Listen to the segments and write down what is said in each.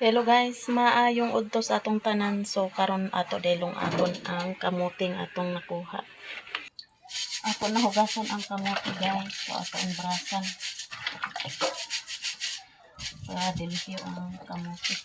Hello guys, maayong udtos atong tanan. So karon ato delong aton ang kamuting atong nakuha. Ako nahugasan ang kamuti guys. So atong brasan para delihyo ang kamuti.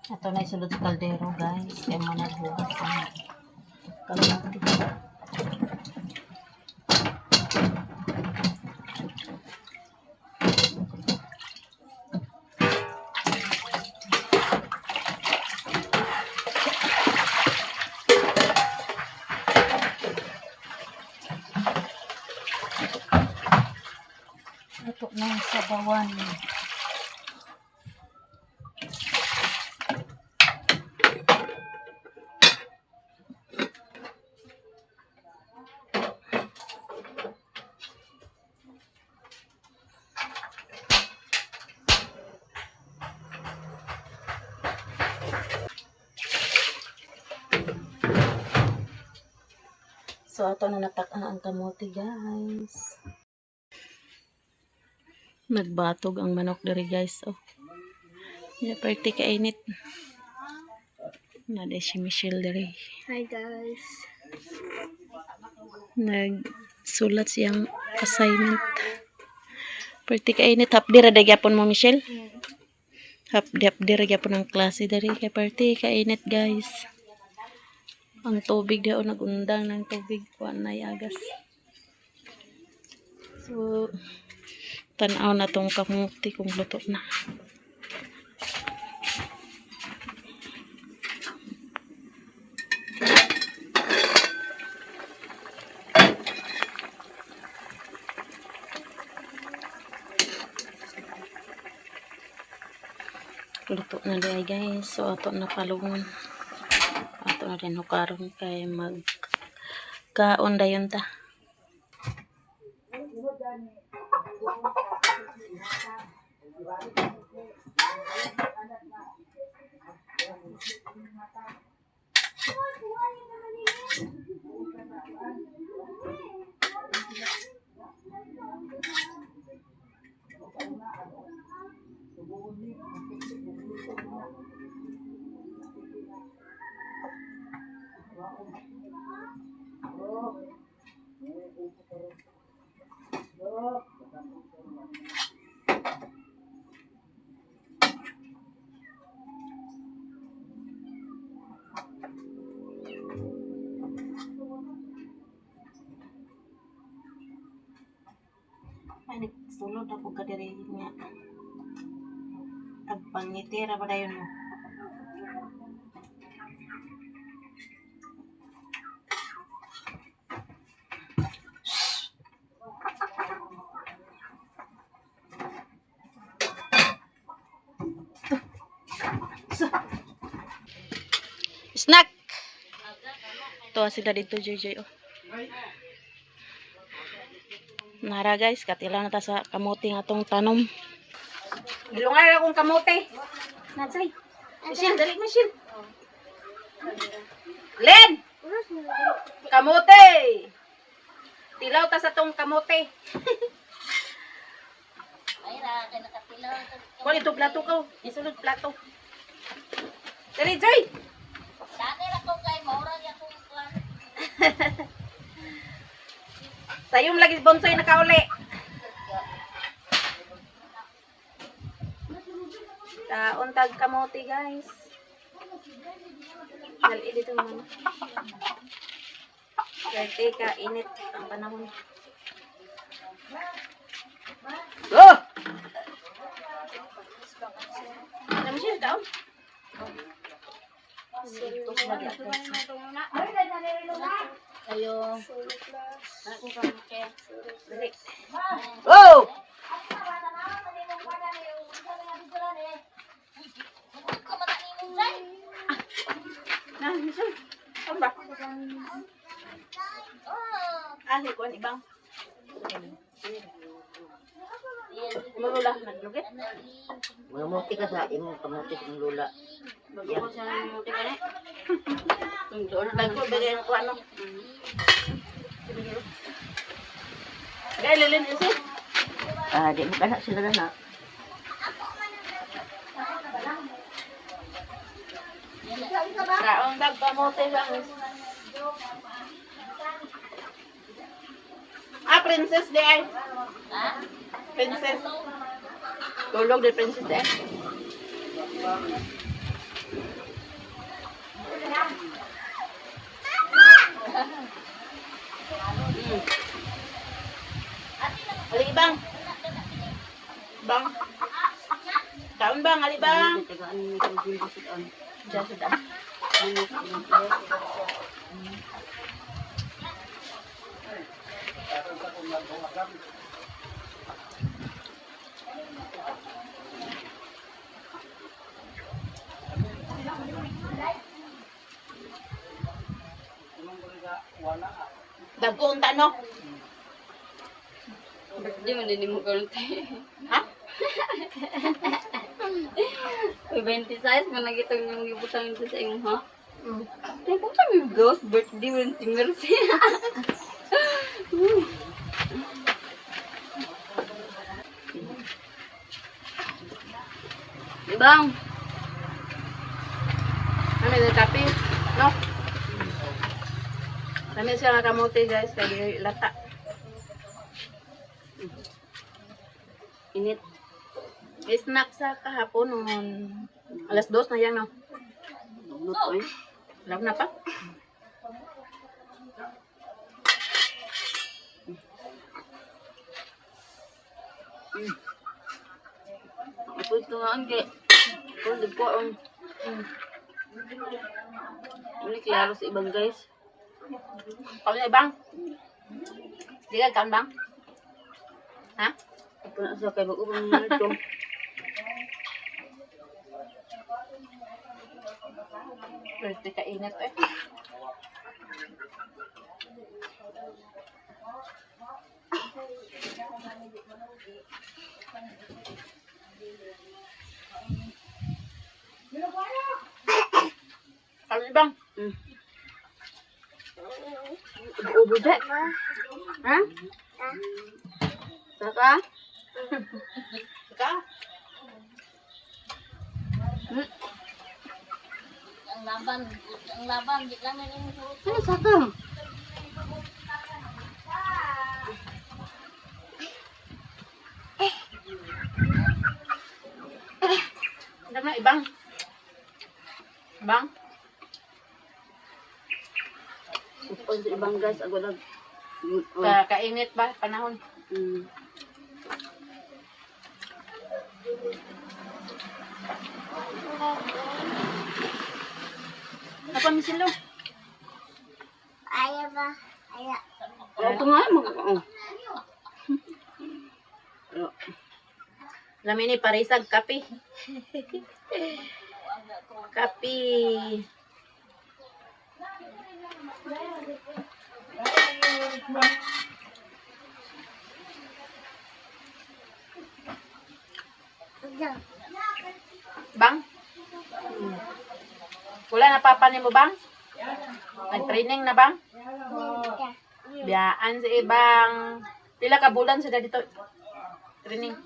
Ato na isulod sa kaldero guys. Kaya mo naghugas ang kamuti. Ato na sa bawan. So ato na natak-an ang kamuti guys. Nagbatog ang manok diri guys. Oh. Ya perti kainit. Nade si Michelle diri. Hi guys. Nagsulat siyang assignment. Perti kainit hapdi ra gyapon mo Michelle. Hapdi ra gyapon ang klase diri kay perti kainit guys. Ang tubig daw nagundang ng tubig kuha na agas. So tan-aw na tong kamuti kung luto na. Luto na day guys. So ato na palungon. Ato na din hukaron kay mag kaon dayon ta. Ay, nagsulod ako ka diri niya. Tagpangitira ba dayon mo? Snack! Tuwa sila dito, JJ. Oh. Nara guys, katila na ta sa kamuti nga tong tanom. Ilungar akong kamote. Natsay. Michelle, dali Michelle. Len! Kamote! Tilaw ta sa tong kamote. Ay, kaya nakatilaw. Kuha ito plato ko. Isulod plato. Dali, Joy! Dati na ko kay maurag akong kuwan. Sayong lagi bonsoy nakauli. Taon tag kamote guys. Dali dito naman. Swerte ka, init ang panahon. Oh! Ano mo siya, taon? Ayo. Ako kamuke. Dali. Oh! Na, Michelle. Ano ba? Ah, si Kuan ibang. Mulula, naglugit. Mamuti ka sa imong kamuti ng lula. Bago siya namuti ka na. Doon na ko, bagay ang kuan, no? Gaya, lilin yun siya. Ah, di mo kana sila na. Kaong dagkamote lang. Ah, princess di ay. Ha? Princess. Tulog di princess di ay. Alibang. Bang. Kaon bang, alibang. Tagaan ni Kevin Basudan. Diyan sudah. Dagko unta no? Di man din mo karon te. Ha? Uy, 20 size man nagitong yung gibutang ito sa imong ha. Tay kung sa mi ghost birthday mo ng mercy. Ibang, Kami na kape, no? Kami siya nga kamote guys, kaya lata. init. Snack sa kahapon noon. Alas 2 na yan, no? Luto eh. Alam na pa? Ito ito nga ang kay. Kung di ko ang. Ini klaro sa ibang guys. Kami na bang? Di ka kan bang? Ha? Ako na sa kay mag-ubang mga ito. Pwede ka init eh. Kami bang? Ubo dyan. Ha? Saka? Ka? Ang laban, di lang na yung Ano saka? Alam na ibang? Bang? Upon sa ibang guys, ako nag... Kainit ba? Panahon? Apa misilo? Ito nga, Lamin ni parisag kape. Kape. Bang? Wala na papanin mo bang? Nag-training na bang? Biyaan sa ibang. Pila ka bulan sila dito? Training.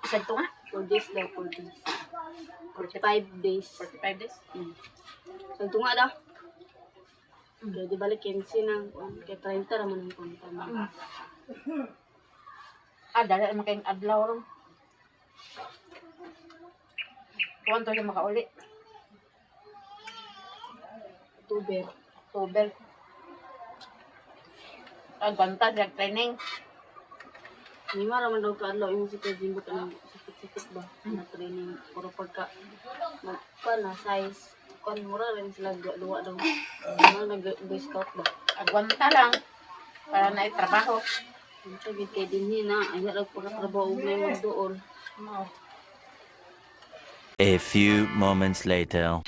Isang to nga? 4 days daw, 4 days. 45 days. 45 days. Sa tunga daw. Kaya di balik 15 ng, kaya 30 naman ang konta mo. Ah, dali naman kayong adlaw ron. Kuwan to siya makauli. October. October. Agwanta siya training. Hindi maraman daw ka adlaw yung si Kajimbo ka ng sakit-sakit ba na training puro pagka magpan na size kon mura rin sila duwa daw nag-boy scout ba Agwanta lang. Para na trabaho. ang sagit kay dinhi na ay daw pagkatrabaho ug may magduol. A few moments later.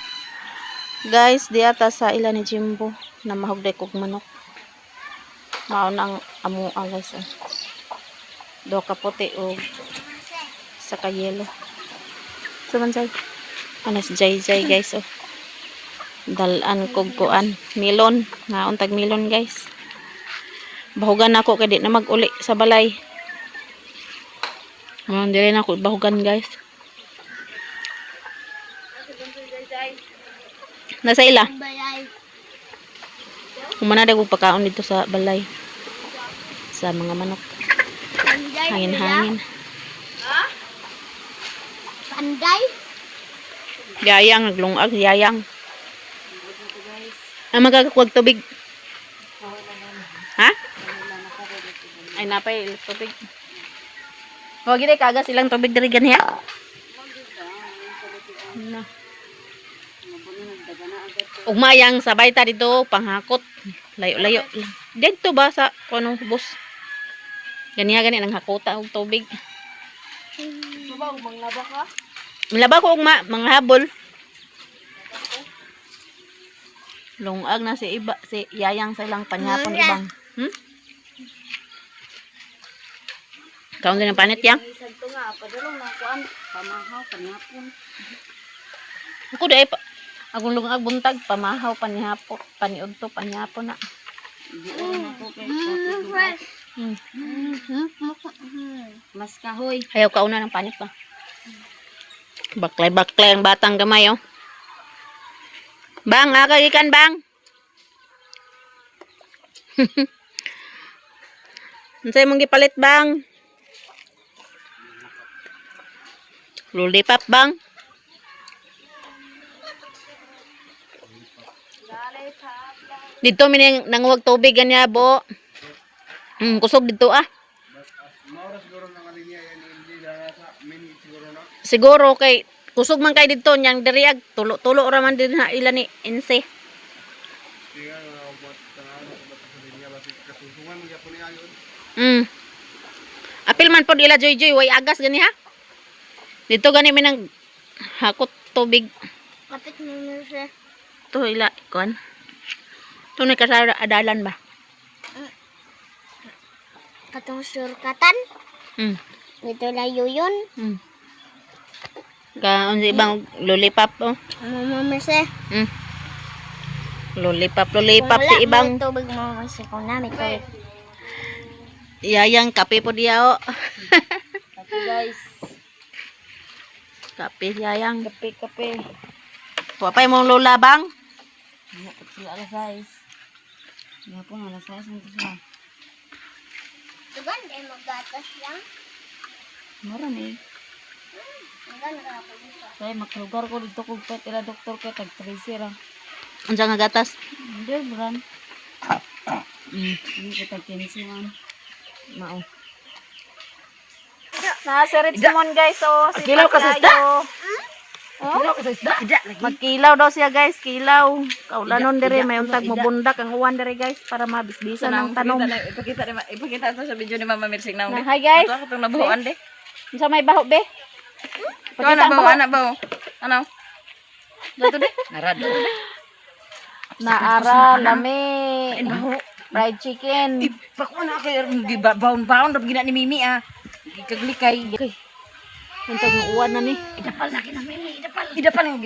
Guys, di ata sa ila ni Jimbo na mahugday kog manok. Mao nang amuang guys. Oh. Do ka puti o sa kayelo. Sumansay. Anas jay guys oh. Dalan kog kuan milon, naon tag milon guys. Bahugan ako kay di na mag-uli sa balay. Dire na ako bahugan guys. Nasa ila? Kumana na kong pagkaon dito sa balay. Sa mga manok. Hangin-hangin. Panday? Yayang, naglungag, yayang. Ang magkakakuwag tubig. Ha? Ay, napay, tubig. Huwag gini, kaga silang tubig dari ganyan. Na. Ugmayang sabay ta dito, panghakot. Layo-layo. Dito ba sa kuno bus? Ganiya gani nang hakota og tubig. Suba ug manglaba ka? Milaba ko og mga habol. Lungag na si iba, si yayang sa ilang panyapon ibang. Kaon din ang panit yang. Isag to nga padulong na kuan pamahaw kanyapon. Ako dai pa. Akong lungag buntag pamahaw panihapon, paniudto panyapon na. Diol na ko kay mas kahoy. Ayaw kauna ng panit pa. Baklay-baklay ang batang gamay oh. Bang, akagikan bang. Unsay mong gipalit bang? Lollipop bang? Dito mining nanguwag tubig ganya bo. Kusog dito ah. Siguro kay kusog man kay dito nyang diriag tulo-tulo ra man din ha ila ni Inse. Apil man pod ila Joy Joy way agas gani ha. Dito gani minang hakot tubig. Kapit mo na siya. To ila kon. To ni kasara adalan ba? Katong surkatan. Dito layo yun. Ka unsa ibang lollipop oh. Mama siya. Lollipop si ibang Tubig mo siya kung namin to. yayang kape po diya oh. Kape guys. Kape yayang. Kape. Wapay mong lola bang? Ano ko sila alas 6. Nga po alas 6 nito sila. Tugan, ay magatas lang. Mura ni. Tugan, ako dito. Kaya maklugar ko dito kung pet ila doktor kay tag 13 ra. Unsa nga gatas? Hindi bran. Hindi ko tag 15 man. Mao. Na si Richmond guys oh. Si Kilaw ka sa isda? Oh? Magkilaw daw siya guys, kilaw. Kaulanon dire may untag mo bundak ang uwan dire guys para mabisbisan ng tanong. Ipakita to sa video ni Mama Mirsing na. Hi guys. Ito itong nabuhuan de. Unsa may baho be? Ito anak ba? Anak ba? Ano? Dato de. Narado. Naara lami. Fried chicken. Pako na kay baon-baon rab gina ni Mimi ah. Gikaglikay. Untag ng uwan na ni. Idapal na kina Mimi, idapal yung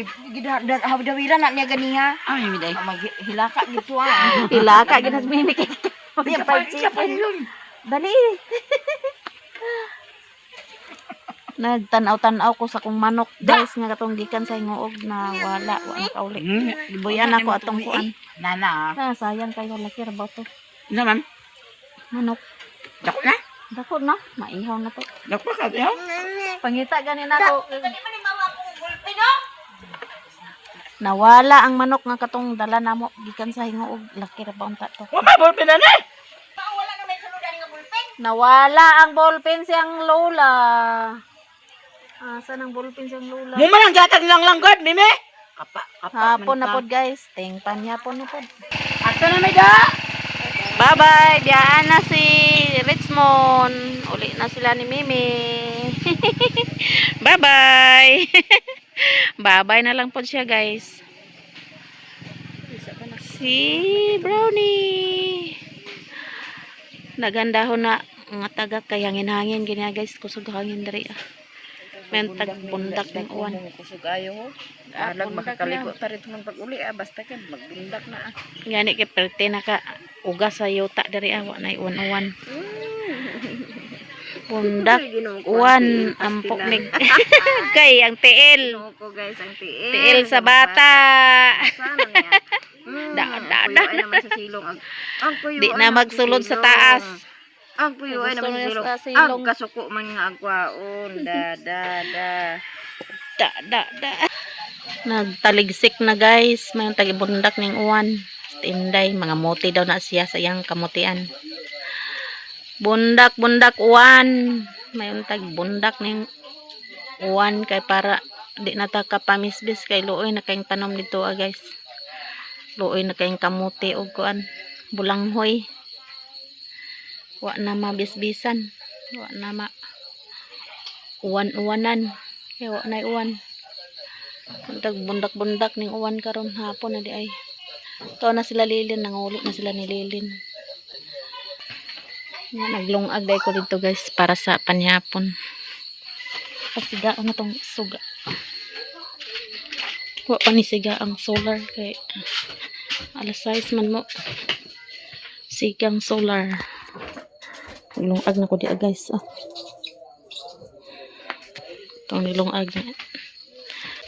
dawiran na niya ganiha. Ah, Mimi day. Maghilaka gito ah. Pilaka ginas mimik. Idapal yun. Dali. Nagtanaw-tanaw ko sa kong manok guys nga katong gikan sa hingoog na wala kauli. Gibuyan ako atong kuan. Nana. Sayang kayo laki ra ba to. Naman. Manok. Dako na. Dako na, maihaw na to. Dako ka diyo. Pangita ganin ako. Nawala ang manok nga katong dala namo gikan sa hingoog laki ra ba unta to. Wa mabol pinani. Nawala ang ballpen siyang lola. Saan ang ballpen siyang lola? Mo man ang gatag lang god, mime. Hapon na pod guys. Tingpan hapon na pod. Ato na may da. Bye-bye. Biyaan na si Richmond. Uli na sila ni Mimi. Bye-bye. Bye-bye na lang po siya guys. Si Brownie. Nagandahon na nga taga kay hangin-hangin ganyan guys. Kusog hangin diri. Men tag bundak ng uwan. Kusog ayo ho. Alag makakaliko ta rin man pag uli basta kay magbundak na. Gani kay perte na ka ugas sa yuta diri wa na uwan-uwan. Bundak uwan ampok mig kay ang tiil. Ko guys ang tiil. Tiil sa bata. Sana niya. Da. Ay naman sa silong. Ang puyo. Di na magsulod sa taas. Ang puyo ay naman sa silong. Sa silong. Ang kasuko man nga agwaon. Da. Da. Nagtaligsik na guys. May tagibundak ng uwan. Tinday. Mga muti daw na siya sa iyang kamutian. Bundak uwan. May tagbundak ng uwan kay para di na ta kapamisbis kay luoy na kayong tanom dito guys. Luoy na kayong kamuti o kuan. Bulanghoy. Wa na mabisbisan. Wa na ma uwan-uwanan. Kaya wa na uwan. Bundak ning uwan karon hapon na di ay. To na sila Lilin, nanguli na sila ni Lilin. Naglungag dai ko dito guys para sa panhapon. Pasiga na tong suga. Wa pa ni siga ang solar kay alas 6 man mo. Sigang solar. Naglungag na ko di guys. Itong nilungag na.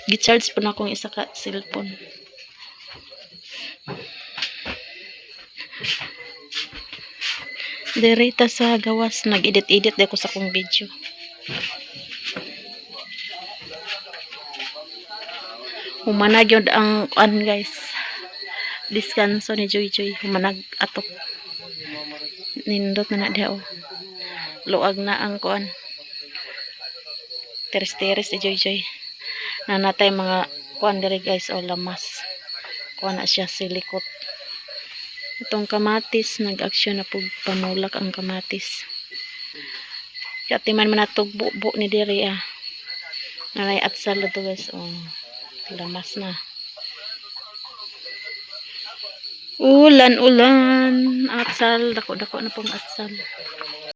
Gicharge po na akong isa ka cellphone. Direta sa gawas. Nag-edit-edit ako sa kong video. Humanag yun ang guys. Diskanso ni Joy. Humanag atok. Nindot na diha. Luag na ang kuan. Teres-teres ni Joy. Nanatay mga kuan diri guys o lamas. Kuan na siya silikot. Itong kamatis, nag-aksyon na po pamulak ang kamatis. Katiman man natugbo ni diri Nanay atsal to guys. Lamas na. Ulan. Atsal. Dako na pong atsal.